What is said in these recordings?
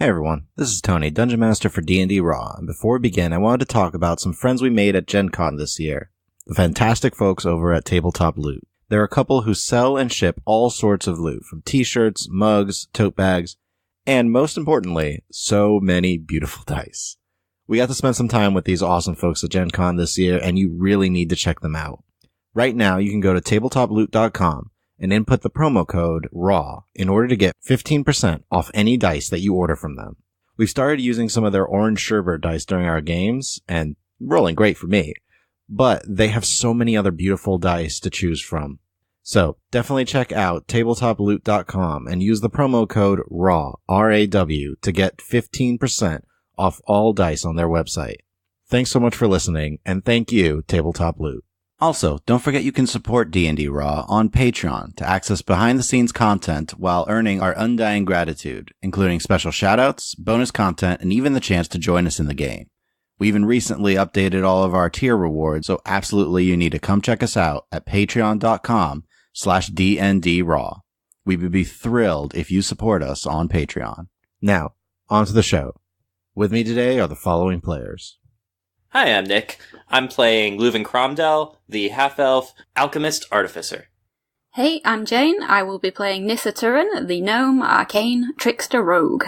Hey everyone, this is Tony, Dungeon Master for D&D Raw, and before we begin, I wanted to talk about some friends we made at Gen Con this year. The fantastic folks over at Tabletop Loot. They're a couple who sell and ship all sorts of loot, from t-shirts, mugs, tote bags, and most importantly, so many beautiful dice. We got to spend some time with these awesome folks at Gen Con this year, and you really need to check them out. Right now, you can go to tabletoploot.com and input the promo code RAW in order to get 15% off any dice that you order from them. We've started using some of their orange sherbet dice during our games, and rolling great for me, but they have so many other beautiful dice to choose from. So definitely check out tabletoploot.com and use the promo code RAW, R-A-W, to get 15% off all dice on their website. Thanks so much for listening, and thank you, Tabletop Loot. Also, don't forget you can support D&D Raw on Patreon to access behind-the-scenes content while earning our undying gratitude, including special shoutouts, bonus content, and even the chance to join us in the game. We even recently updated all of our tier rewards, so absolutely you need to come check us out at patreon.com/DNDRaw. We would be thrilled if you support us on Patreon. Now, on to the show. With me today are the following players. Hi, I'm Nick. I'm playing Leuven Cromdell, the half-elf alchemist artificer. Hey, I'm Jane. I will be playing Nissa Turin, the gnome arcane trickster rogue.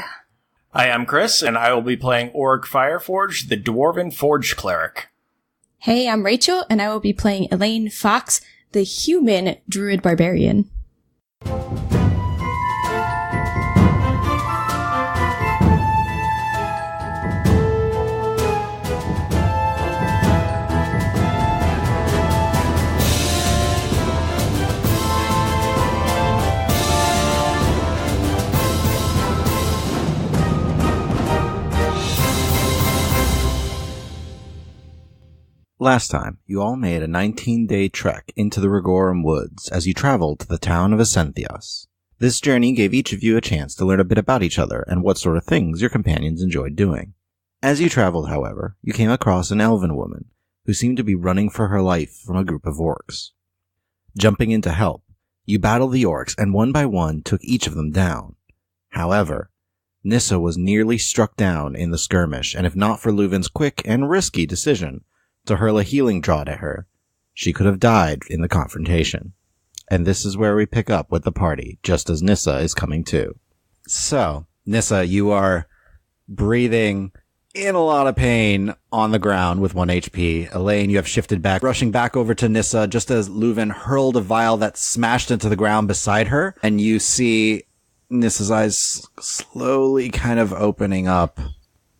Hi, I'm Chris, and I will be playing Org Fireforge, the dwarven forge cleric. Hey, I'm Rachel, and I will be playing Elaine Fox, the human druid barbarian. Last time, you all made a 19-day trek into the Rigorum Woods as you traveled to the town of Ascenthios. This journey gave each of you a chance to learn a bit about each other and what sort of things your companions enjoyed doing. As you traveled, however, you came across an elven woman who seemed to be running for her life from a group of orcs. Jumping in to help, you battled the orcs and one by one took each of them down. However, Nissa was nearly struck down in the skirmish, and if not for Leuven's quick and risky decision to hurl a healing draught at her, she could have died in the confrontation. And this is where we pick up with the party, just as Nissa is coming to. So, Nissa, you are breathing in a lot of pain on the ground with 1 HP. Elaine, you have shifted back, rushing back over to Nissa just as Leuven hurled a vial that smashed into the ground beside her, and you see Nissa's eyes slowly kind of opening up.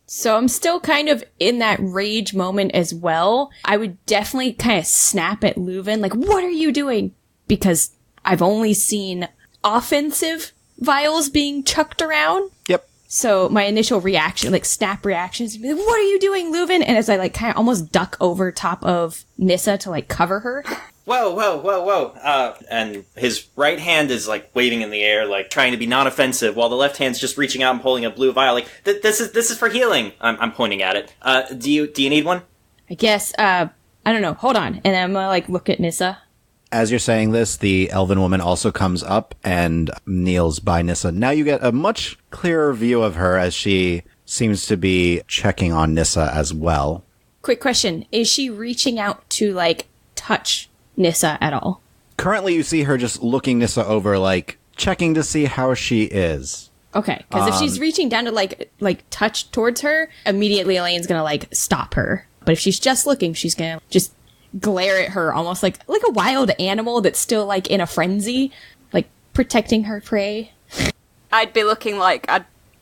So I'm still kind of in that rage moment as well. I would definitely kind of snap at Leuven, like, what are you doing? Because I've only seen offensive vials being chucked around. Yep. So my initial reaction, like snap reactions, like, what are you doing, Leuven? And as I like kind of almost duck over top of Nissa to like cover her. Whoa. And his right hand is, like, waving in the air, like, trying to be non-offensive, while the left hand's just reaching out and pulling a blue vial, like, this is for healing. I'm pointing at it. Do you need one? I guess, I don't know. Hold on. And I'm gonna, like, look at Nissa. As you're saying this, the elven woman also comes up and kneels by Nissa. Now you get a much clearer view of her as she seems to be checking on Nissa as well. Quick question. Is she reaching out to, like, touch Nissa at all? Currently, you see her just looking Nissa over, like, checking to see how she is. Okay, because if she's reaching down to, like touch towards her, immediately Elaine's gonna, like, stop her. But if she's just looking, she's gonna just glare at her, almost like a wild animal that's still, like, in a frenzy, like, protecting her prey. I'd be looking like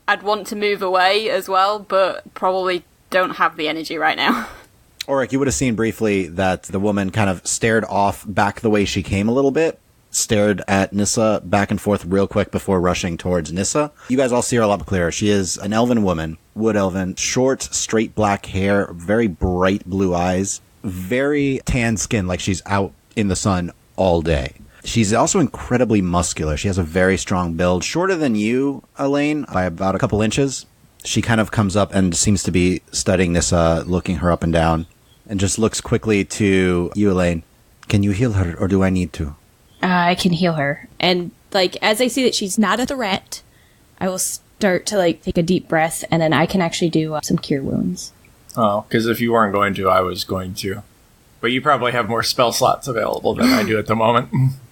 I'd want to move away as well, but probably don't have the energy right now. Auric, you would have seen briefly that the woman kind of stared off back the way she came a little bit, stared at Nissa back and forth real quick before rushing towards Nissa. You guys all see her a lot clearer. She is an elven woman, wood elven, short, straight black hair, very bright blue eyes, very tan skin, like she's out in the sun all day. She's also incredibly muscular. She has a very strong build, shorter than you, Elaine, by about a couple inches. She kind of comes up and seems to be studying Nissa, looking her up and down, and just looks quickly to you, Elaine. Can you heal her, or do I need to? I can heal her. And, like, as I see that she's not a threat, I will start to like take a deep breath, and then I can actually do some cure wounds. Oh, because if you weren't going to, I was going to. But you probably have more spell slots available than I do at the moment.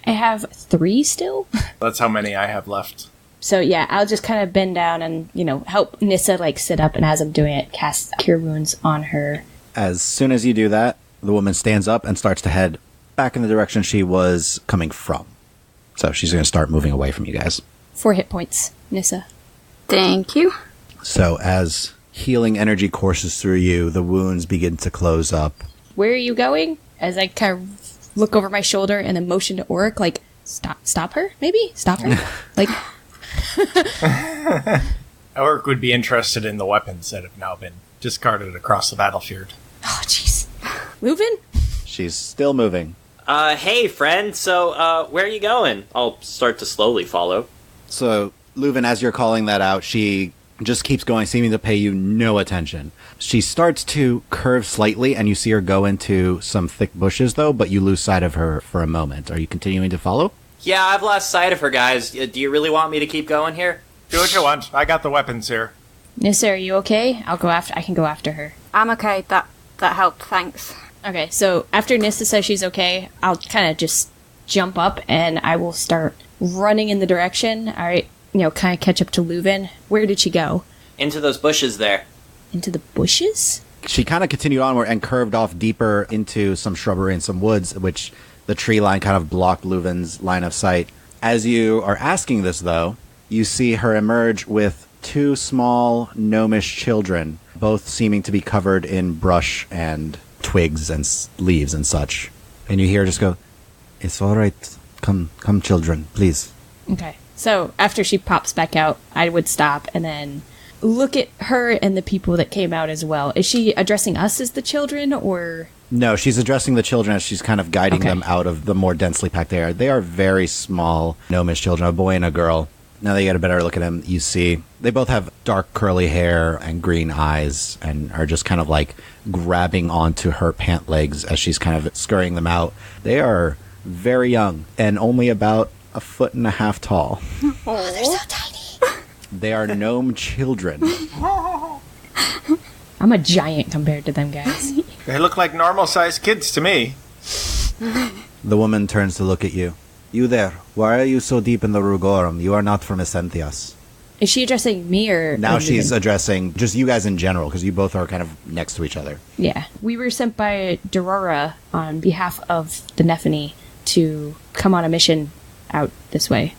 I have 3 still. That's how many I have left. So yeah, I'll just kind of bend down and, help Nissa like sit up, and as I'm doing it, cast cure wounds on her. As soon as you do that, the woman stands up and starts to head back in the direction she was coming from. So she's going to start moving away from you guys. 4 hit points, Nissa. Thank you. So as healing energy courses through you, the wounds begin to close up. Where are you going? As I kind of look over my shoulder and then motion to Oric, like, stop her, maybe? Stop her? Like... Oric would be interested in the weapons that have now been discarded across the battlefield. Oh, jeez. Leuven? She's still moving. Hey, friend, so, where are you going? I'll start to slowly follow. So, Leuven, as you're calling that out, she just keeps going, seeming to pay you no attention. She starts to curve slightly, and you see her go into some thick bushes, though, but you lose sight of her for a moment. Are you continuing to follow? Yeah, I've lost sight of her, guys. Do you really want me to keep going here? Do what you want. I got the weapons here. Nissa, are you okay? I can go after her. I'm okay. That helped, thanks. Okay, so after Nissa says she's okay, I'll kind of just jump up and I will start running in the direction. Alright, kind of catch up to Leuven. Where did she go? Into those bushes there. Into the bushes? She kind of continued onward and curved off deeper into some shrubbery and some woods, which the tree line kind of blocked Leuven's line of sight. As you are asking this, though, you see her emerge with 2 small gnomish children, both seeming to be covered in brush and twigs and leaves and such. And you hear her just go, "It's all right. Come, children, please." Okay. So after she pops back out, I would stop and then look at her and the people that came out as well. Is she addressing us as the children, or...? No, she's addressing the children as she's kind of guiding them out of the more densely packed area. They are very small gnomish children, a boy and a girl. Now that you get a better look at them, you see they both have dark curly hair and green eyes and are just kind of like grabbing onto her pant legs as she's kind of scurrying them out. They are very young and only about 1.5 feet tall. Oh, they're so tiny. They are gnome children. I'm a giant compared to them, guys. They look like normal-sized kids to me. The woman turns to look at you. "You there, why are you so deep in the Rugorum? You are not from Essentias." Is she addressing me or... Now or she's Leuven? addressing just you guys in general, because you both are kind of next to each other. Yeah. We were sent by Dorora on behalf of the Nephany to come on a mission out this way.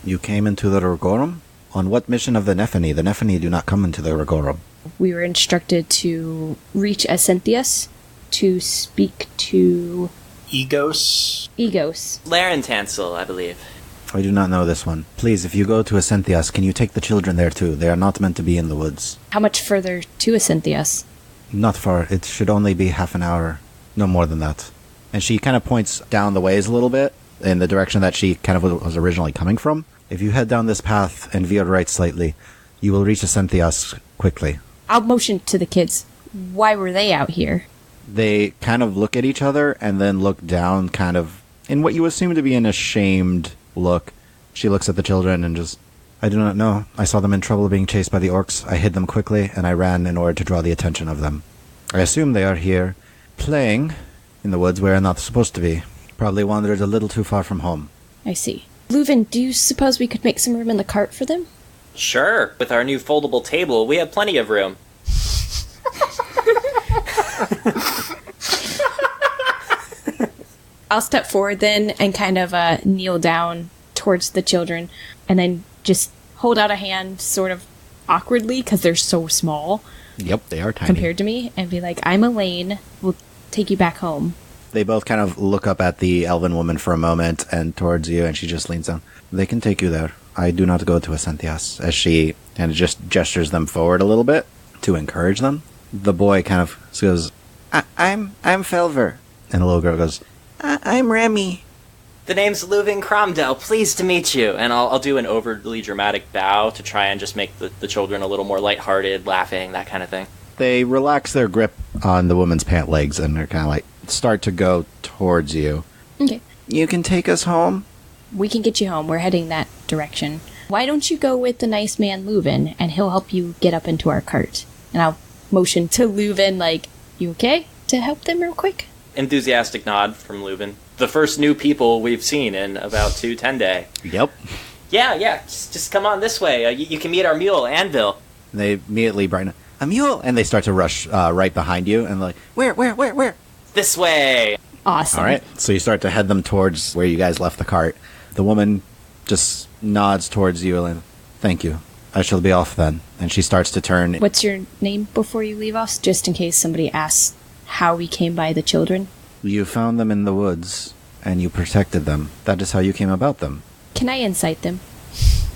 You came into the Rugorum? On what mission of the Nephany? The Nephany do not come into the Rugorum. We were instructed to reach Essentias to speak to... Egos? Egos. Larentansil, I believe. I do not know this one. Please, if you go to Essentias, can you take the children there too? They are not meant to be in the woods. How much further to Essentias? Not far. It should only be half an hour. No more than that. And she kind of points down the ways a little bit, in the direction that she kind of was originally coming from. If you head down this path and veer right slightly, you will reach Essentias quickly. I'll motion to the kids. Why were they out here? They kind of look at each other and then look down, kind of in what you assume to be an ashamed look. She looks at the children and just, "I do not know. I saw them in trouble being chased by the orcs. I hid them quickly, and I ran in order to draw the attention of them. I assume they are here, playing in the woods where they're not supposed to be. Probably wandered a little too far from home." I see. Leuven, do you suppose we could make some room in the cart for them? Sure, with our new foldable table, we have plenty of room. I'll step forward then and kind of kneel down towards the children and then just hold out a hand sort of awkwardly because they're so small Yep, they are tiny. compared to me and be like, "I'm Elaine. We'll take you back home." They both kind of look up at the elven woman for a moment and towards you, and she just leans down. "They can take you there. I do not go to Essentias," as she kind of just gestures them forward a little bit to encourage them. The boy kind of goes, I'm Felver. And the little girl goes, I'm Remy. The name's Leuven Cromdell. Pleased to meet you. And I'll do an overly dramatic bow to try and just make the children a little more lighthearted, laughing, that kind of thing. They relax their grip on the woman's pant legs and they're kind of like, start to go towards you. Okay. "You can take us home?" We can get you home. We're heading that direction. Why don't you go with the nice man Leuven, and he'll help you get up into our cart. And I'll motion to Leuven, like, you okay to help them real quick? Enthusiastic nod from Leuven. The first new people we've seen in about 2 day. Yep. Yeah, just come on this way. You can meet our mule, Anvil. And they immediately brighten up. A mule! And they start to rush right behind you and like, where? This way. Awesome. All right, so you start to head them towards where you guys left the cart. The woman just nods towards you and, thank you. I shall be off then. And she starts to turn. What's your name before you leave us, just in case somebody asks how we came by the children? You found them in the woods, and you protected them. That is how you came about them. Can I insight them?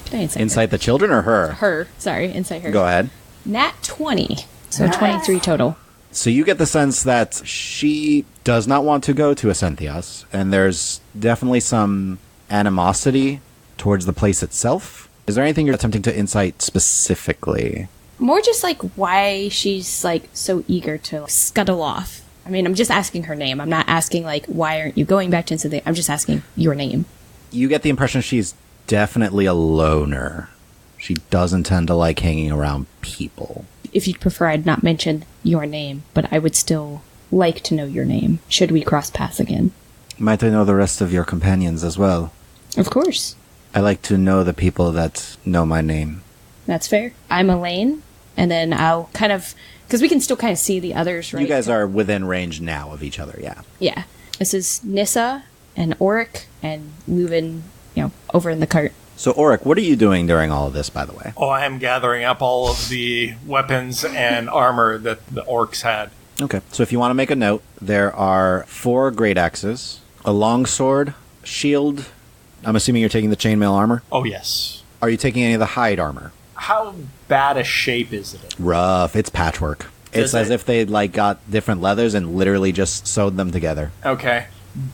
Can I insight Insight the children or her? her? Sorry, insight her. Go ahead. Nat 20. So 23 total. So you get the sense that she does not want to go to Ascentias, and there's definitely some animosity towards the place itself. Is there anything you're attempting to insight specifically? More just like why she's like so eager to scuttle off. I mean, I'm just asking her name. I'm not asking like, why aren't you going back to Ascentia? I'm just asking your name. You get the impression she's definitely a loner. She doesn't tend to like hanging around people. If you'd prefer, I'd not mention your name, but I would still like to know your name, should we cross paths again. Might I know the rest of your companions as well? Of course. I like to know the people that know my name. That's fair. I'm Elaine, and then I'll kind of... Because we can still kind of see the others, right? You guys are within range now of each other, yeah. Yeah. This is Nissa and Auric and Leuven, over in the cart. So, Auric, what are you doing during all of this, by the way? Oh, I am gathering up all of the weapons and armor that the orcs had. Okay, so if you want to make a note, there are 4 great axes, a longsword, shield. I'm assuming you're taking the chainmail armor. Oh, yes. Are you taking any of the hide armor? How bad a shape is it? Rough. It's patchwork. It's as if they got different leathers and literally just sewed them together. Okay.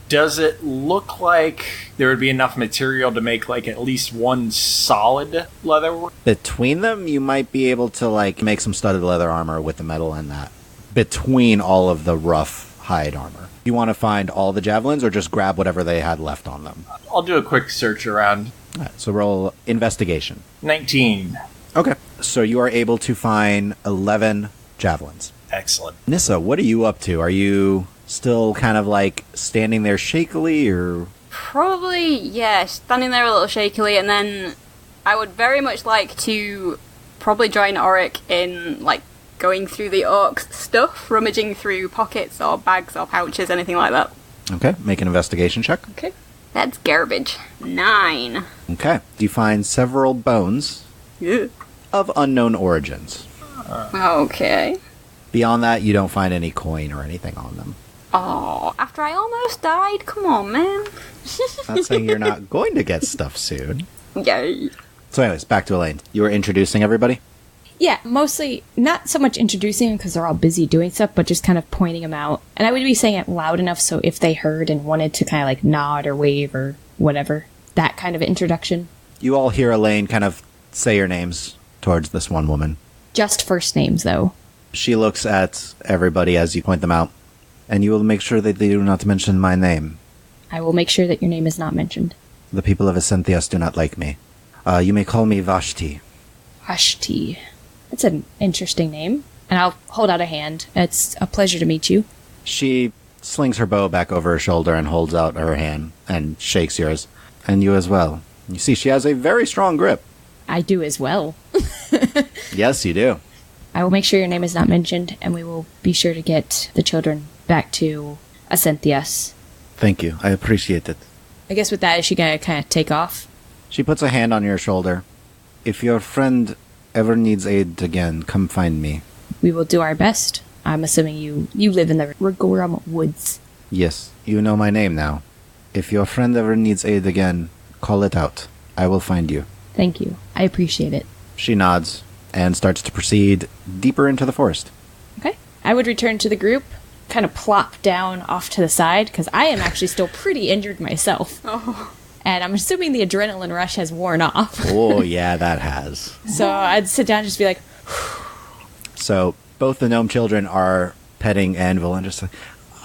Does it look like there would be enough material to make at least one solid leather? Between them, you might be able to make some studded leather armor with the metal and that. Between all of the rough hide armor. You want to find all the javelins or just grab whatever they had left on them? I'll do a quick search around. All right, so roll investigation. 19. Okay. So you are able to find 11 javelins. Excellent. Nissa, what are you up to? Are you still kind of standing there shakily or... Probably, yeah, standing there a little shakily, and then I would very much like to probably join Auric in, going through the orcs' stuff, rummaging through pockets or bags or pouches, anything like that. Okay, make an investigation check. Okay. That's garbage. 9. Okay. You find several bones Yeah. of unknown origins. Okay. Beyond that, you don't find any coin or anything on them. Oh, after I almost died? Come on, man. Not saying you're not going to get stuff soon. Yay. So anyways, back to Elaine. You were introducing everybody? Yeah, mostly not so much introducing them because they're all busy doing stuff, but just kind of pointing them out. And I would be saying it loud enough so if they heard and wanted to kind of nod or wave or whatever, that kind of introduction. You all hear Elaine kind of say your names towards this one woman. Just first names, though. She looks at everybody as you point them out, and you will make sure that they do not mention my name. I will make sure that your name is not mentioned. The people of Ascentias do not like me. You may call me Vashti. Vashti. That's an interesting name. And I'll hold out a hand. It's a pleasure to meet you. She slings her bow back over her shoulder and holds out her hand and shakes yours. And you as well. You see, she has a very strong grip. I do as well. Yes, you do. I will make sure your name is not mentioned, and we will be sure to get the children back to Ascentias. Thank you. I appreciate it. I guess with that, is she gonna kind of take off? She puts a hand on your shoulder. If your friend ever needs aid again, come find me. We will do our best. I'm assuming you live in the Rigorum Woods. Yes, you know my name now. If your friend ever needs aid again, call it out. I will find you. Thank you. I appreciate it. She nods and starts to proceed deeper into the forest. Okay. I would return to the group, kind of plop down off to the side, because I am actually still pretty injured myself. Oh. And I'm assuming the adrenaline rush has worn off. Oh, yeah, that has. So I'd sit down and just be like... So both the gnome children are petting Anvil and just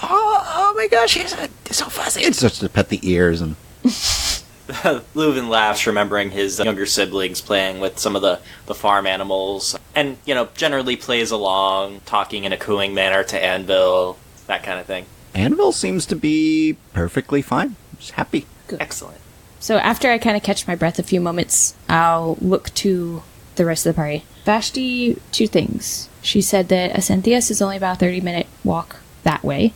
oh my gosh, he's so fuzzy. It starts to pet the ears and Leuven laughs, remembering his younger siblings playing with some of the farm animals. And, generally plays along, talking in a cooing manner to Anvil, that kind of thing. Anvil seems to be perfectly fine. Just happy. Good. Excellent. So after I kind of catch my breath a few moments, I'll look to the rest of the party. Vashti, 2 things. She said that Ascenthius is only about a 30-minute walk that way.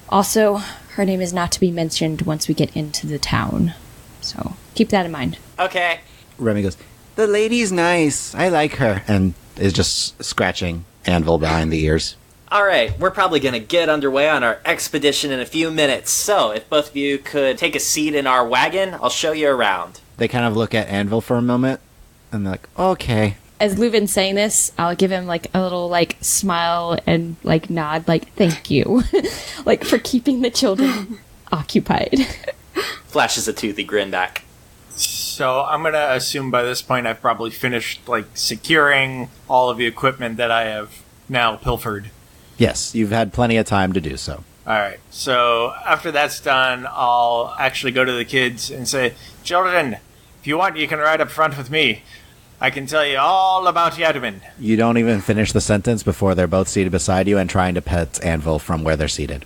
Also, her name is not to be mentioned once we get into the town. So keep that in mind. Okay. Remy goes, the lady's nice. I like her. And is just scratching Anvil behind the ears. Alright, we're probably gonna get underway on our expedition in a few minutes, so if both of you could take a seat in our wagon, I'll show you around. They kind of look at Anvil for a moment, and they're like, okay. As Leuven's saying this, I'll give him like a little like smile and like nod, like thank you, like for keeping the children occupied. Flashes a toothy grin back. So I'm going to assume by this point I've probably finished like securing all of the equipment that I have now pilfered. Yes, you've had plenty of time to do so. Alright, so after that's done, I'll actually go to the kids and say, children, if you want, you can ride up front with me. I can tell you all about Yadumin. You don't even finish the sentence before they're both seated beside you and trying to pet Anvil from where they're seated.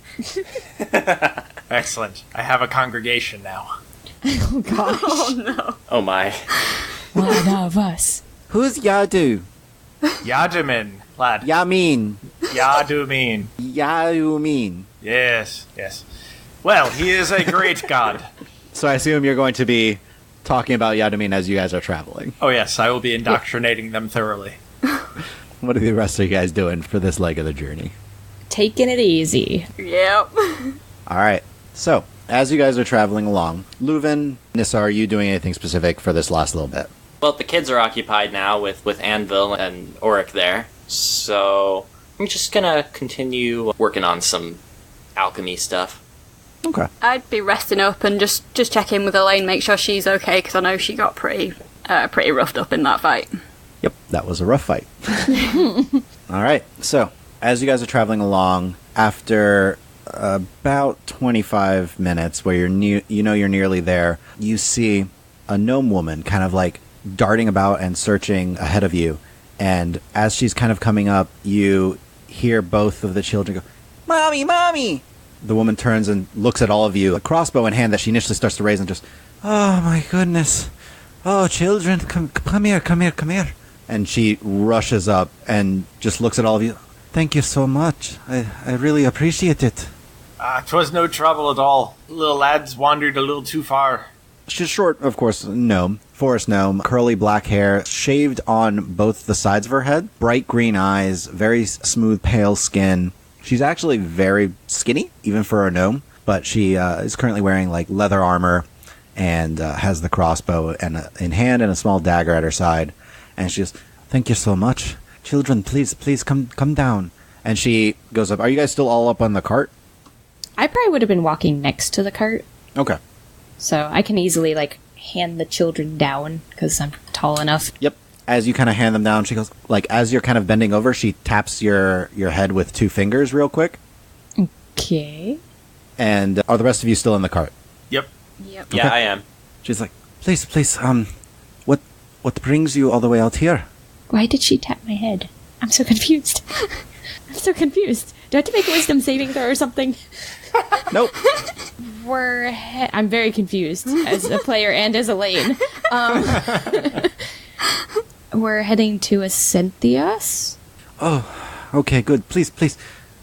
Excellent. I have a congregation now. Oh gosh. Oh no. Oh my. One of us. Who's Yadu? Yadumin, lad. Yamin. Yadumin. Yadumin. Yes, yes. Well, he is a great god. So I assume you're going to be talking about Yadumin as you guys are traveling. Oh yes, I will be indoctrinating them thoroughly. What are the rest of you guys doing for this leg of the journey? Taking it easy. Yep. All right. So, as you guys are traveling along, Leuven, Nissa, are you doing anything specific for this last little bit? Well, the kids are occupied now with Anvil and Auric there, so I'm just gonna continue working on some alchemy stuff. Okay. I'd be resting up and just check in with Elaine, make sure she's okay, because I know she got pretty roughed up in that fight. Yep, that was a rough fight. All right. So, as you guys are traveling along, after about 25 minutes, where you're nearly there, you see a gnome woman kind of like darting about and searching ahead of you. And as she's kind of coming up, you hear both of the children go, "Mommy, mommy!" The woman turns and looks at all of you, a crossbow in hand that she initially starts to raise, and just, "Oh my goodness. Oh, children, come here, come here, come here." And she rushes up and just looks at all of you. "Thank you so much. I really appreciate it." 'Twas no trouble at all. Little lads wandered a little too far. She's short, of course, gnome, forest gnome, curly black hair, shaved on both the sides of her head, bright green eyes, very smooth, pale skin. She's actually very skinny, even for a gnome, but she is currently wearing like leather armor and has the crossbow in hand and a small dagger at her side. And she goes, "Thank you so much. Children, please come down." And she goes up. Are you guys still all up on the cart? I probably would have been walking next to the cart, Okay. so I can easily like hand the children down because I'm tall enough. Yep. As you kind of hand them down, she goes, like, as you're kind of bending over, she taps your head with 2 fingers real quick. Okay. And are the rest of you still in the cart? Yep. Yep. Yeah, Okay. I am. She's like, please, what brings you all the way out here? Why did she tap my head? I'm so confused. I'm so confused. Do I have to make a wisdom saving throw or something? Nope. I'm very confused as a player and as Elaine. We're heading to Ascenthius. Oh, okay, good. Please.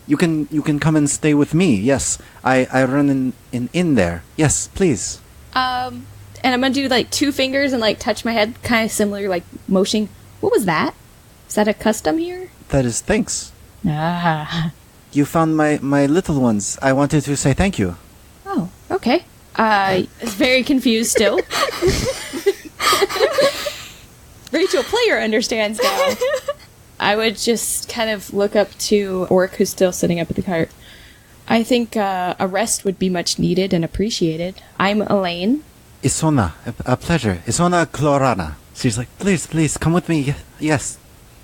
You can come and stay with me. Yes. I run in there. Yes, please. And I'm gonna do like 2 fingers and like touch my head, kind of similar, like motion. What was that? Is that a custom here? That is thanks. Ah. You found my little ones. I wanted to say thank you. Oh, okay. Very confused still. Rachel, player understands now. I would just kind of look up to Orc, who's still sitting up at the cart. I think a rest would be much needed and appreciated. I'm Elaine. Isona, a pleasure. Isona Clorana. She's like, please, come with me. Yes.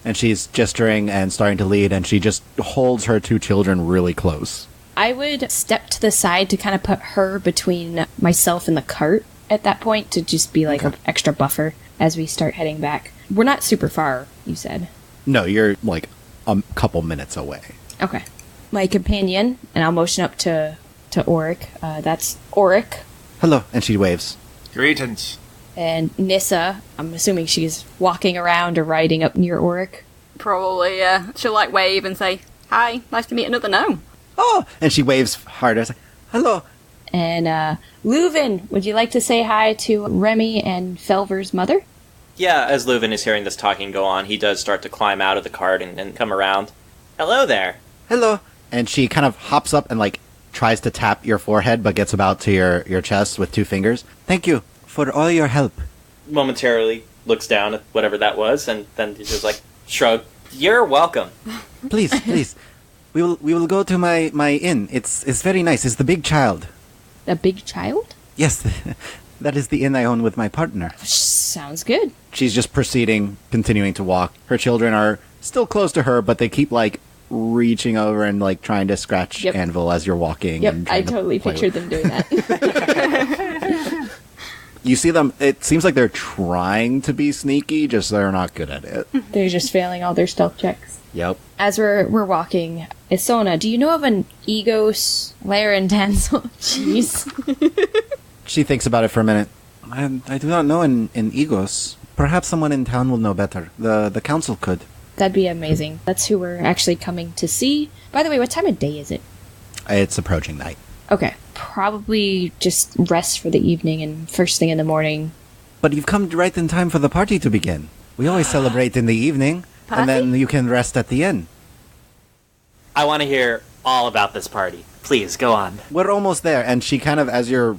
And she's gesturing and starting to lead, and she just holds her 2 children really close. I would step to the side to kind of put her between myself and the cart at that point to just be like an extra buffer as we start heading back. We're not super far, you said. No, you're like a couple minutes away. Okay. My companion, and I'll motion up to Auric. That's Auric. Hello, and she waves. Greetings. And Nissa, I'm assuming she's walking around or riding up near Auric. Probably, yeah. She'll like wave and say, "Hi, nice to meet another gnome." Oh, and she waves harder. It's like, hello. And Leuven, would you like to say hi to Remy and Felver's mother? Yeah, as Leuven is hearing this talking go on, he does start to climb out of the cart and come around. Hello there. Hello. And she kind of hops up and like tries to tap your forehead, but gets about to your chest with 2 fingers. Thank you for all your help. Momentarily looks down at whatever that was, and then just like shrug. You're welcome. Please, please. We will go to my inn. It's very nice. It's the Big Child. A big child? Yes, that is the inn I own with my partner. Sounds good. She's just continuing to walk. Her children are still close to her, but they keep like reaching over and like trying to scratch Anvil as you're walking. Yep, and I trying to totally play pictured with. them doing that. You see them, it seems like they're trying to be sneaky, just they're not good at it. They're just failing all their stealth checks. Yep. As we're walking, Isona, do you know of an Egos Larendancel? Jeez. She thinks about it for a minute. I do not know in Egos. Perhaps someone in town will know better. The council could. That'd be amazing. That's who we're actually coming to see. By the way, what time of day is it? It's approaching night. Okay. Probably just rest for the evening and first thing in the morning. But you've come right in time for the party to begin. We always celebrate in the evening, and then you can rest at the inn. I want to hear all about this party. Please, go on. We're almost there, and she kind of, as you're,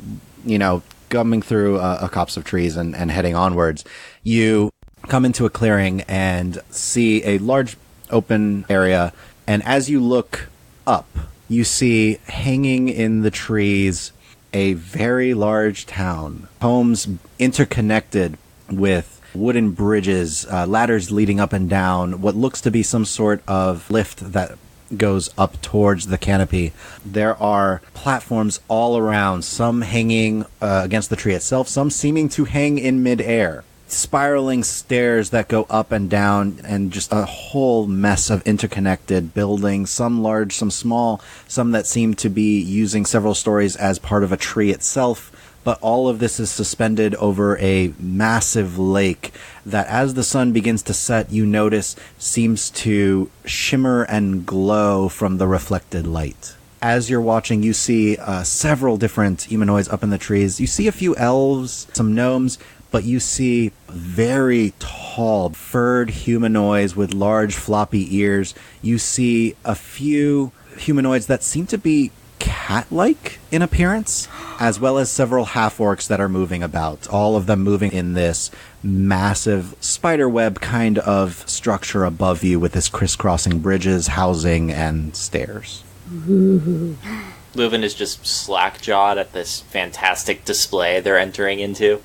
gumming through a copse of trees and heading onwards, you come into a clearing and see a large open area, and as you look up, you see hanging in the trees a very large town. Homes interconnected with wooden bridges, ladders leading up and down, what looks to be some sort of lift that goes up towards the canopy. There are platforms all around, some hanging against the tree itself, some seeming to hang in midair. Spiraling stairs that go up and down, and just a whole mess of interconnected buildings, some large, some small, some that seem to be using several stories as part of a tree itself. But all of this is suspended over a massive lake that, as the sun begins to set, you notice seems to shimmer and glow from the reflected light. As you're watching, you see several different humanoids up in the trees. You see a few elves, some gnomes, but you see very tall, furred humanoids with large floppy ears. You see a few humanoids that seem to be cat-like in appearance, as well as several half-orcs that are moving about, all of them moving in this massive spiderweb kind of structure above you with this crisscrossing bridges, housing, and stairs. Leuven is just slack-jawed at this fantastic display they're entering into.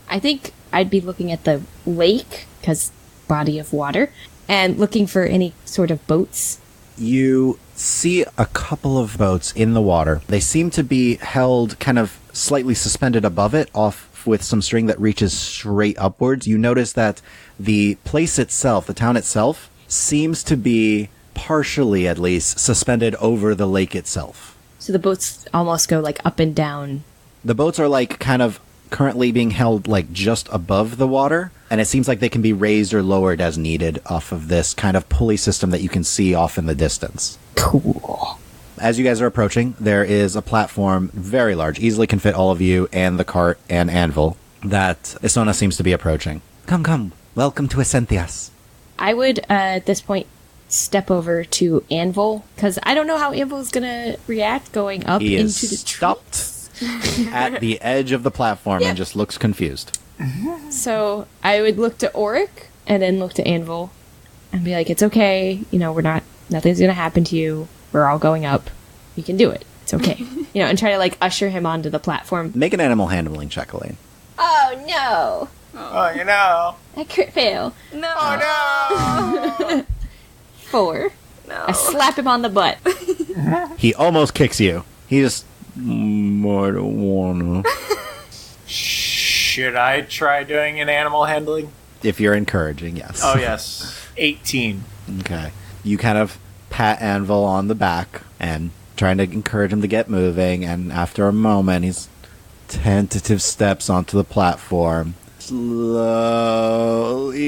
I think I'd be looking at the lake, because body of water, and looking for any sort of boats. You see a couple of boats in the water. They seem to be held kind of slightly suspended above it, off with some string that reaches straight upwards. You notice that the place itself, the town itself, seems to be, partially at least, suspended over the lake itself. So the boats almost go like up and down. The boats are like kind of currently being held like just above the water, and it seems like they can be raised or lowered as needed off of this kind of pulley system that you can see off in the distance. Cool. As you guys are approaching, there is a platform, very large, easily can fit all of you and the cart and Anvil, that Isona seems to be approaching. Come, welcome to Ascentias. I would, at this point, step over to Anvil, because I don't know how Anvil's gonna react going up He into is the stopped at the edge of the platform and just looks confused. So I would look to Auric and then look to Anvil and be like, it's okay, nothing's gonna happen to you. We're all going up. You can do it. It's okay. And try to like usher him onto the platform. Make an animal handling check, Elaine. Oh no! Oh, you know. I crit fail. No. Oh, no. 4. No. I slap him on the butt. He almost kicks you. He just... I don't wanna. Should I try doing an animal handling? If you're encouraging, yes. Oh, yes. 18. Okay. You kind of pat Anvil on the back and trying to encourage him to get moving, and after a moment, he's tentative steps onto the platform, slowly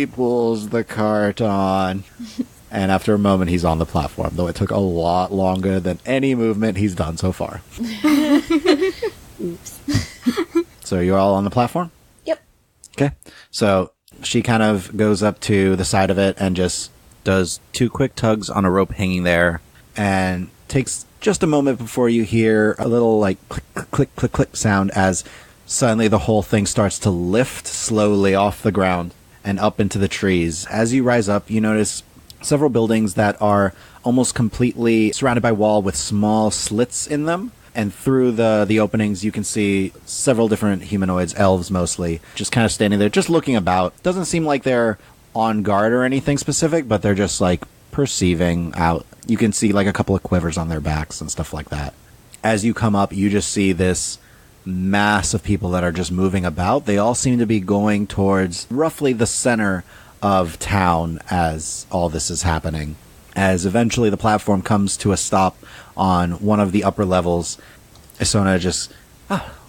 pulls the cart on, and after a moment, he's on the platform, though it took a lot longer than any movement he's done so far. Oops. So you're all on the platform? Yep. Okay. So she kind of goes up to the side of it and just does 2 quick tugs on a rope hanging there, and takes just a moment before you hear a little like click, click, click, click, click sound as suddenly the whole thing starts to lift slowly off the ground and up into the trees. As you rise up, you notice several buildings that are almost completely surrounded by wall with small slits in them. And through the openings, you can see several different humanoids, elves mostly, just kind of standing there, just looking about. Doesn't seem like they're on guard or anything specific, but they're just like perceiving out. You can see like a couple of quivers on their backs and stuff like that. As you come up, you just see this mass of people that are just moving about. They all seem to be going towards roughly the center of town as all this is happening. As eventually the platform comes to a stop on one of the upper levels, Isona just,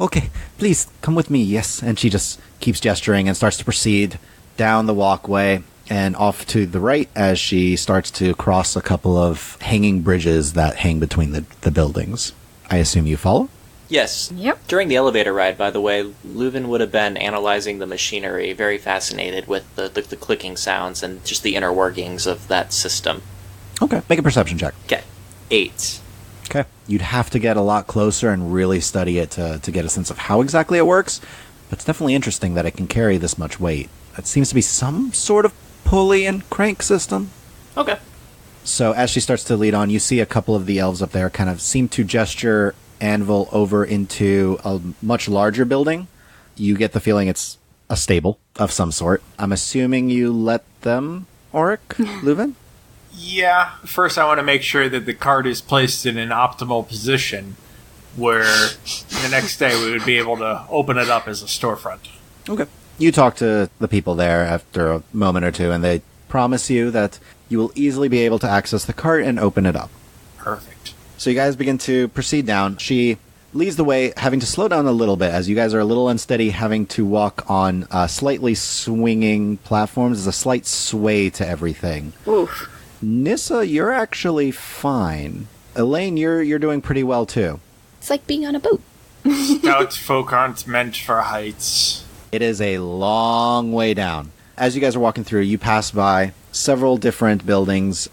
okay, please come with me, yes. And she just keeps gesturing and starts to proceed down the walkway and off to the right as she starts to cross a couple of hanging bridges that hang between the buildings. I assume you follow? Yes. Yep. During the elevator ride, by the way, Leuven would have been analyzing the machinery, very fascinated with the clicking sounds and just the inner workings of that system. Okay, make a perception check. Okay. 8. Okay. You'd have to get a lot closer and really study it to get a sense of how exactly it works, but it's definitely interesting that it can carry this much weight. It seems to be some sort of pulley and crank system. Okay. So as she starts to lead on, you see a couple of the elves up there kind of seem to gesture Anvil over into a much larger building. You get the feeling it's a stable of some sort. I'm assuming you let them, Auric, Leuven? Yeah. First, I want to make sure that the cart is placed in an optimal position where the next day we would be able to open it up as a storefront. Okay. You talk to the people there after a moment or two, and they promise you that you will easily be able to access the cart and open it up. Perfect. So you guys begin to proceed down. She leads the way, having to slow down a little bit as you guys are a little unsteady, having to walk on slightly swinging platforms. There's a slight sway to everything. Oof. Nissa, you're actually fine. Elaine, you're doing pretty well too. It's like being on a boat. Stout folk aren't meant for heights. It is a long way down. As you guys are walking through, you pass by several different buildings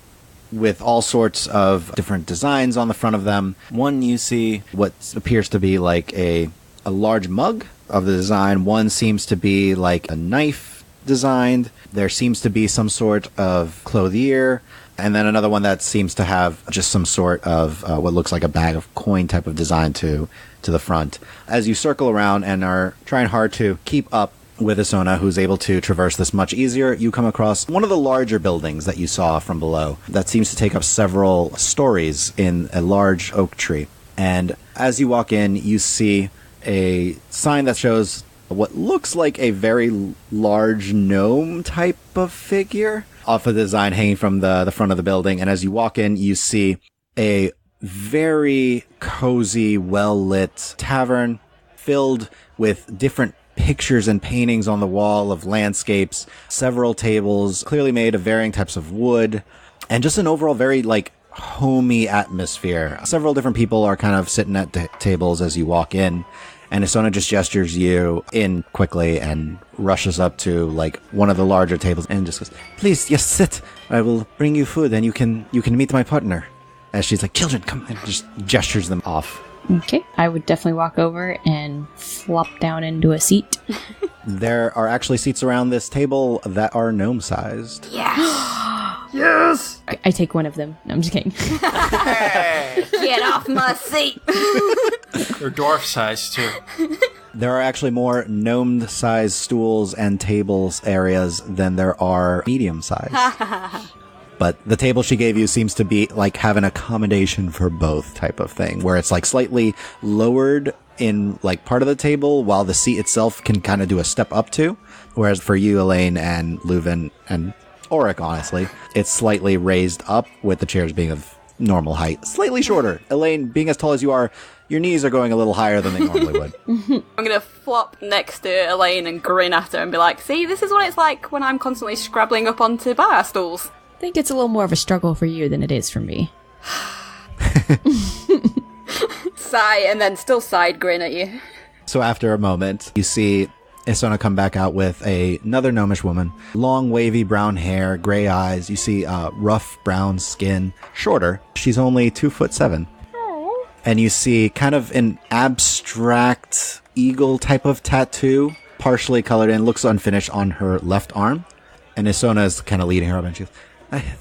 with all sorts of different designs on the front of them. One, you see what appears to be like a large mug of the design. One seems to be like a knife designed. There seems to be some sort of clothier. And then another one that seems to have just some sort of what looks like a bag of coin type of design to the front. As you circle around and are trying hard to keep up with Isona, who's able to traverse this much easier, you come across one of the larger buildings that you saw from below that seems to take up several stories in a large oak tree. And as you walk in, you see a sign that shows what looks like a very large gnome type of figure off of the design hanging from the front of the building. And as you walk in, you see a very cozy, well-lit tavern filled with different pictures and paintings on the wall of landscapes, several tables clearly made of varying types of wood, and just an overall very, like, homey atmosphere. Several different people are kind of sitting at tables as you walk in, and Isona just gestures you in quickly and rushes up to, like, one of the larger tables and just goes, "Please, yes, sit. I will bring you food and you can meet my partner." As she's like, "Children, come," and just gestures them off. Okay. I would definitely walk over and flop down into a seat. There are actually seats around this table that are gnome-sized. Yes! I take one of them. No, I'm just kidding. Hey! Get off my seat! They're dwarf size too. There are actually more gnome-sized stools and tables areas than there are medium-sized. But the table she gave you seems to be like have an accommodation for both type of thing, where it's like slightly lowered in like part of the table, while the seat itself can kind of do a step up to. Whereas for you, Elaine and Leuven and Auric, honestly, it's slightly raised up with the chairs being of normal height. Slightly shorter. Elaine, being as tall as you are, your knees are going a little higher than they normally would. I'm gonna flop next to Elaine and grin at her and be like, see, this is what it's like when I'm constantly scrabbling up onto bar stools. I think it's a little more of a struggle for you than it is for me. Sigh, and then still side grin at you. So after a moment, you see Isona come back out with another gnomish woman. Long, wavy brown hair, gray eyes. You see rough brown skin. Shorter. She's only 2'7". And you see kind of an abstract eagle type of tattoo, partially colored in, looks unfinished on her left arm. And Isona is kind of leading her up, and she's,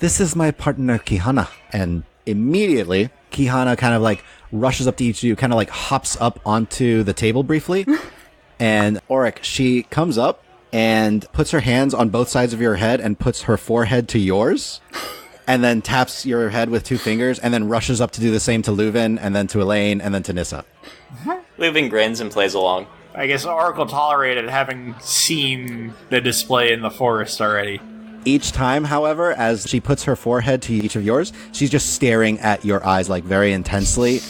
this is my partner, Kihana. And immediately, Kihana kind of like rushes up to each of you, kind of like hops up onto the table briefly. And Auric, she comes up and puts her hands on both sides of your head and puts her forehead to yours. And then taps your head with 2 fingers, and then rushes up to do the same to Leuven, and then to Elaine, and then to Nissa. Leuven grins and plays along. I guess Oracle tolerated having seen the display in the forest already. Each time, however, as she puts her forehead to each of yours, she's just staring at your eyes, like, very intensely.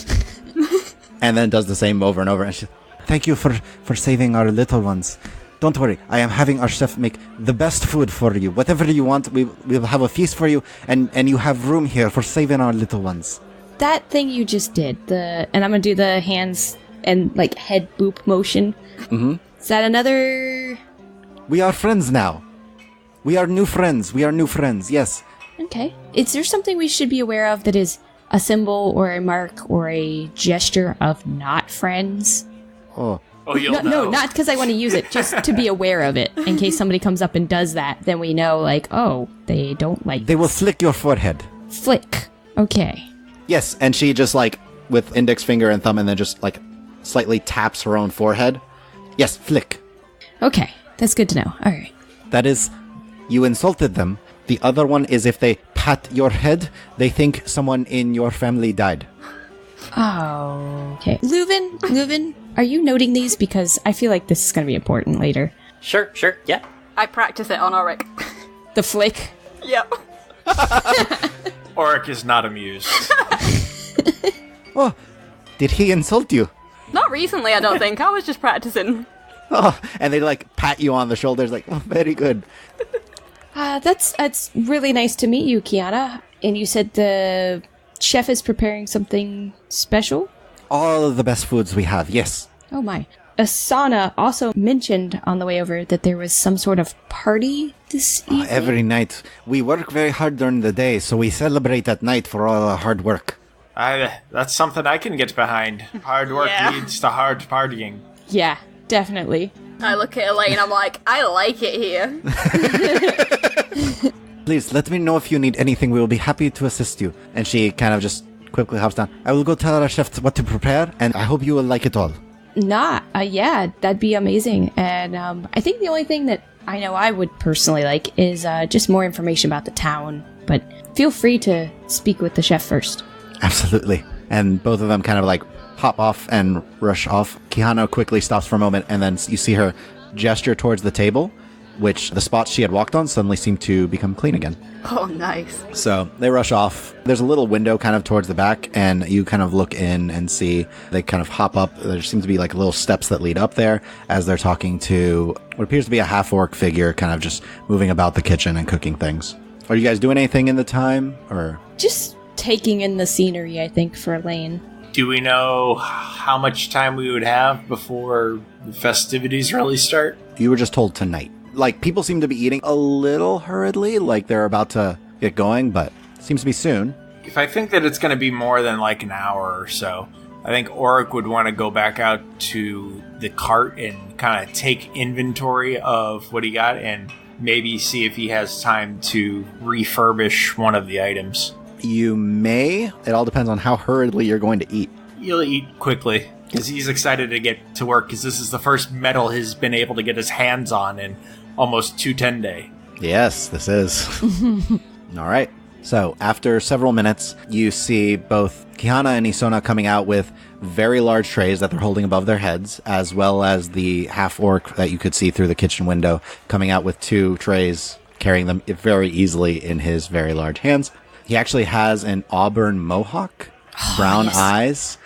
And then does the same over and over. And she, thank you for saving our little ones. Don't worry, I am having our chef make the best food for you. Whatever you want, we'll have a feast for you, and you have room here for saving our little ones. That thing you just did, and I'm gonna do the hands and like head boop motion. Mm-hmm. Is that another? We are friends now. We are new friends. Yes. Okay. Is there something we should be aware of that is a symbol or a mark or a gesture of not friends? Oh, you'll know. No, not because I want to use it, just to be aware of it. In case somebody comes up and does that, then we know, like, oh, they don't like They will flick your forehead. Flick. Okay. Yes, and she just, like, with index finger and thumb, and then just, like, slightly taps her own forehead. Yes, flick. Okay, that's good to know. All right. That is, you insulted them. The other one is if they pat your head, they think someone in your family died. Oh, okay. Leuven, are you noting these? Because I feel like this is going to be important later. Sure, yeah. I practice it on Auric. The flick? Yep. Auric is not amused. Oh, did he insult you? Not recently, I don't think. I was just practicing. Oh, and they, like, pat you on the shoulders, like, oh, very good. That's really nice to meet you, Kiana. And you said the chef is preparing something special? All of the best foods we have, yes. Oh my. Asana also mentioned on the way over that there was some sort of party this evening. Every night. We work very hard during the day, so we celebrate at night for all our hard work. That's something I can get behind. Hard work leads to hard partying. Yeah, definitely. I look at Elaine, I'm like, I like it here. Please, let me know if you need anything. We will be happy to assist you. And she kind of just quickly hops down. I will go tell our chef what to prepare, and I hope you will like it all. Yeah, that'd be amazing. And I think the only thing that I know I would personally like is just more information about the town. But feel free to speak with the chef first. Absolutely. And both of them kind of like hop off and rush off. Kihana quickly stops for a moment, and then you see her gesture towards the table, which the spots she had walked on suddenly seem to become clean again. Oh, nice. So they rush off. There's a little window kind of towards the back, and you kind of look in and see they kind of hop up. There seems to be like little steps that lead up there as they're talking to what appears to be a half-orc figure, kind of just moving about the kitchen and cooking things. Are you guys doing anything in the time, or? Just taking in the scenery, I think, for Elaine. Do we know how much time we would have before the festivities really start? You were just told tonight. Like, people seem to be eating a little hurriedly, like they're about to get going, but it seems to be soon. If I think that it's going to be more than like an hour or so, I think Auric would want to go back out to the cart and kind of take inventory of what he got and maybe see if he has time to refurbish one of the items. You may. It all depends on how hurriedly you're going to eat. He'll eat quickly because he's excited to get to work because this is the first metal he's been able to get his hands on in almost 210 day. Yes, this is. All right. So, after several minutes, you see both Kihana and Isona coming out with very large trays that they're holding above their heads, as well as the half-orc that you could see through the kitchen window coming out with 2 trays, carrying them very easily in his very large hands. He actually has an auburn mohawk, brown eyes.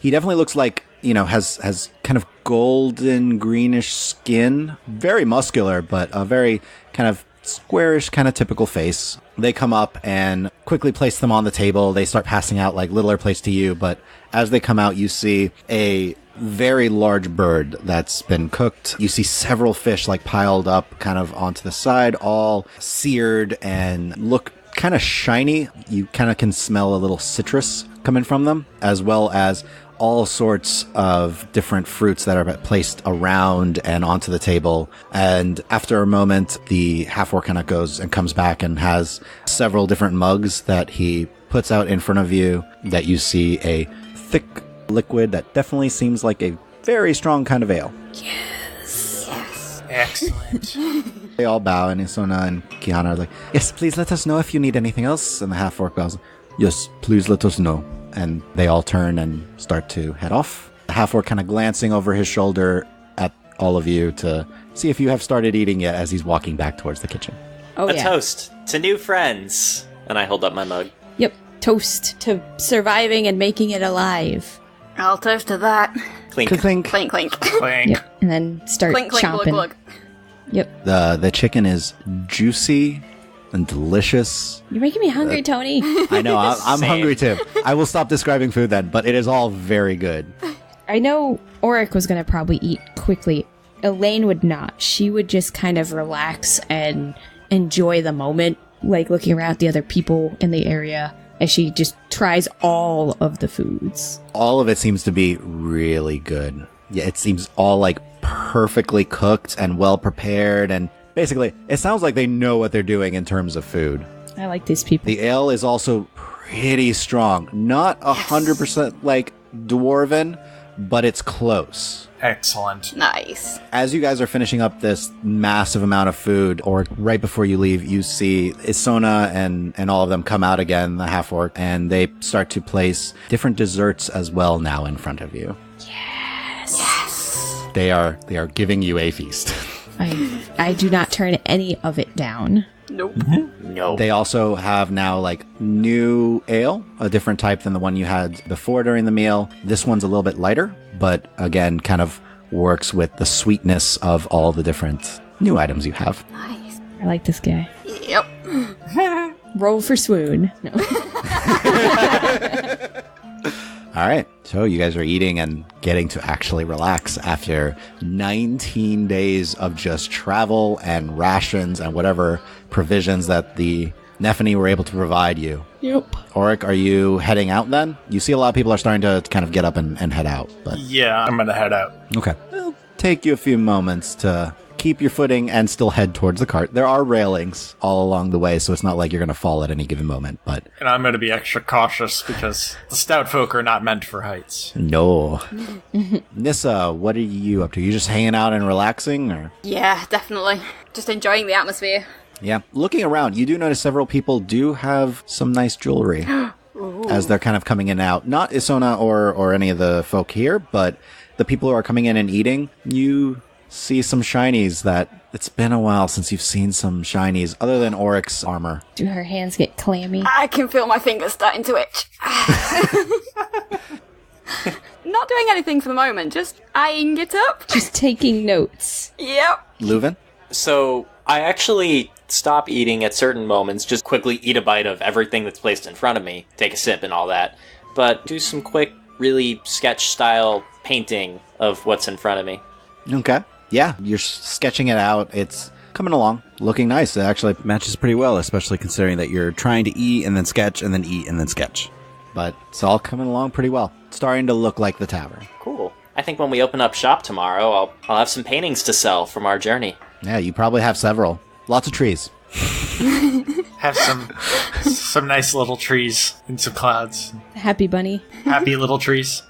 He definitely looks like, has kind of golden greenish skin, very muscular, but a very kind of squarish, kind of typical face. They come up and quickly place them on the table. They start passing out like littler plates to you, but as they come out, you see a very large bird that's been cooked. You see several fish like piled up kind of onto the side, all seared and look kind of shiny. You kind of can smell a little citrus coming from them, as well as all sorts of different fruits that are placed around and onto the table. And after a moment, the half-orc kind of goes and comes back and has several different mugs that he puts out in front of you, that you see a thick liquid that definitely seems like a very strong kind of ale. Yes. Excellent. They all bow, and Isona and Kihana are like, yes, please let us know if you need anything else. And the half-orc goes, yes, please let us know. And they all turn and start to head off. The half-orc kind of glancing over his shoulder at all of you to see if you have started eating yet as he's walking back towards the kitchen. Oh, A yeah. toast to new friends. And I hold up my mug. Yep. Toast to surviving and making it alive. I'll toast to that. Clink. Clink. Clink, clink. Clank. Yep. And then start Clink, clink, chomping. glug, glug. Yep. The chicken is juicy and delicious. You're making me hungry, Tony. I know, I'm Same. hungry too. I will stop describing food then, but it is all very good. I know Auric was going to probably eat quickly. Elaine would not. She would just kind of relax and enjoy the moment, like looking around at the other people in the area as she just tries all of the foods. All of it seems to be really good. Yeah, it seems all like perfectly cooked and well prepared, and basically, it sounds like they know what they're doing in terms of food. I like these people. The ale is also pretty strong. Not 100% like dwarven, but it's close. Excellent. Nice. As you guys are finishing up this massive amount of food, or right before you leave, you see Isona and all of them come out again, the half-orc, and they start to place different desserts as well now in front of you. Yes. They are giving you a feast. I do not turn any of it down. Nope. No. They also have now like new ale, a different type than the one you had before during the meal. This one's a little bit lighter, but again, kind of works with the sweetness of all the different new items you have. Nice. I like this guy. Yep. Roll for swoon. No. All right. So you guys are eating and getting to actually relax after 19 days of just travel and rations and whatever provisions that the Nephany were able to provide you. Yep. Auric, are you heading out then? You see a lot of people are starting to kind of get up and head out, but Yeah, I'm gonna head out. okay. It'll take you a few moments to keep your footing and still head towards the cart. There are railings all along the way, so it's not like you're going to fall at any given moment, but And I'm gonna be extra cautious because the stout folk are not meant for heights. no. Nissa, what are you up to? You just hanging out and relaxing, or? Yeah, definitely. Just enjoying the atmosphere. Yeah. Looking around, you do notice several people do have some nice jewelry as they're kind of coming in and out. Not Isona or any of the folk here, but the people who are coming in and eating, you see some shinies that it's been a while since you've seen some shinies other than Auric's armor. Do her hands get clammy? I can feel my fingers starting to itch. Not doing anything for the moment, just eyeing it up. Just taking notes. Yep. Leuven? So I actually stop eating at certain moments, just quickly eat a bite of everything that's placed in front of me, take a sip and all that, but do some quick, really sketch-style painting of what's in front of me. Okay. Yeah, you're sketching it out. It's coming along, looking nice. It actually matches pretty well, especially considering that you're trying to eat and then sketch and then eat and then sketch. But it's all coming along pretty well. Starting to look like the tavern. Cool. I think when we open up shop tomorrow, I'll have some paintings to sell from our journey. Yeah, you probably have several. Lots of trees. Have some nice little trees and some clouds. Happy bunny. Happy little trees.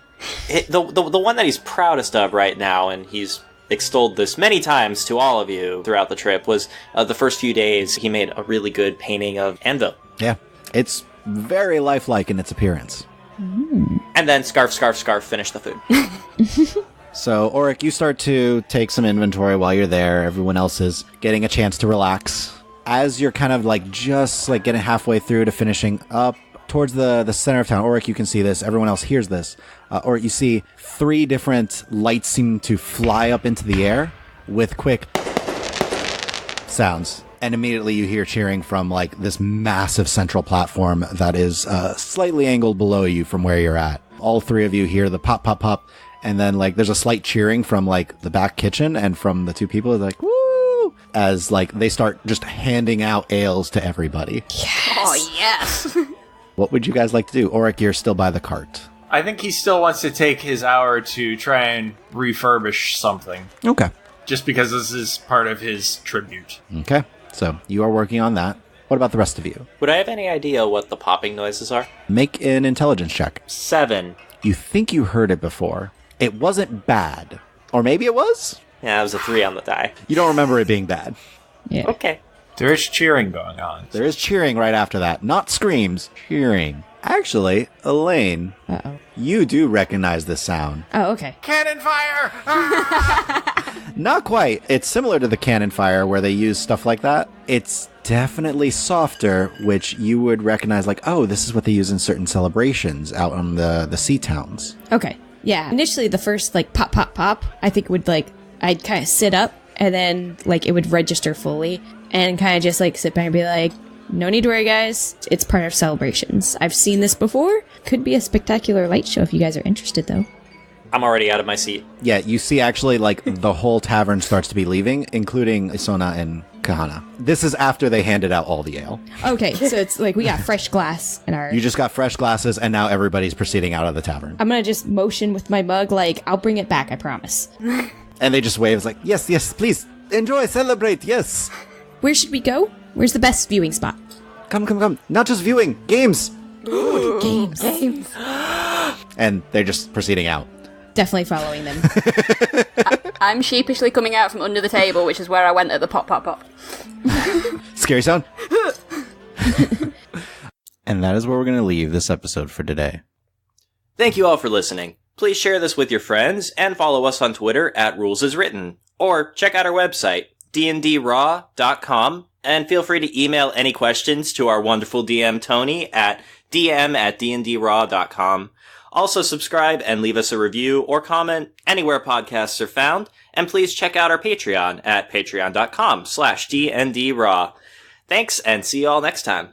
The one that he's proudest of right now, and he's extolled this many times to all of you throughout the trip, was the first few days he made a really good painting of Anvil. Yeah, it's very lifelike in its appearance. And then scarf, finish the food. So, Auric, you start to take some inventory while you're there. Everyone else is getting a chance to relax. As you're kind of like just like getting halfway through to finishing up towards the center of town, Auric, you can see this. Everyone else hears this. Auric, you see 3 different lights seem to fly up into the air with quick sounds. And immediately you hear cheering from like this massive central platform that is slightly angled below you from where you're at. All 3 of you hear the pop, pop, pop. And then like there's a slight cheering from like the back kitchen and from the 2 people like, woo! As like they start just handing out ales to everybody. Oh, yes. What would you guys like to do? Auric, you're still by the cart. I think he still wants to take his hour to try and refurbish something. Okay. Just because this is part of his tribute. Okay. So you are working on that. What about the rest of you? Would I have any idea what the popping noises are? Make an intelligence check. 7. You think you heard it before. It wasn't bad. Or maybe it was? Yeah, it was a 3 on the die. You don't remember it being bad. Yeah. Okay. There is cheering going on. There is cheering right after that. Not screams, cheering. Actually, Elaine, Uh-oh. you do recognize this sound. Oh, okay. Cannon fire! Not quite. It's similar to the cannon fire where they use stuff like that. It's definitely softer, which you would recognize like, oh, this is what they use in certain celebrations out on the sea towns. Okay. Yeah. Initially, the first, like, pop, pop, pop, I think would, like, I'd kind of sit up, and then, like, it would register fully, and kind of just, like, sit back and be like, no need to worry, guys. It's part of celebrations. I've seen this before. Could be a spectacular light show if you guys are interested, though. I'm already out of my seat. Yeah, you see actually like the whole tavern starts to be leaving, including Isona and Kahana. This is after they handed out all the ale. Okay, so it's like we got fresh glass in our... You just got fresh glasses, and now everybody's proceeding out of the tavern. I'm gonna just motion with my mug, like, I'll bring it back, I promise. And they just wave, it's like, yes, yes, please, enjoy, celebrate, yes. Where should we go? Where's the best viewing spot? Come, come, come. Not just viewing, games. Games. And they're just proceeding out. Definitely following them. I'm sheepishly coming out from under the table, which is where I went at the pop, pop, pop. Scary sound. And that is where we're going to leave this episode for today. Thank you all for listening. Please share this with your friends and follow us on Twitter at RulesAsWritten. Or check out our website, dndraw.com, and feel free to email any questions to our wonderful DM Tony at dm@dndraw.com. Also subscribe and leave us a review or comment anywhere podcasts are found, and please check out our Patreon at patreon.com/dndraw. Thanks, and see you all next time.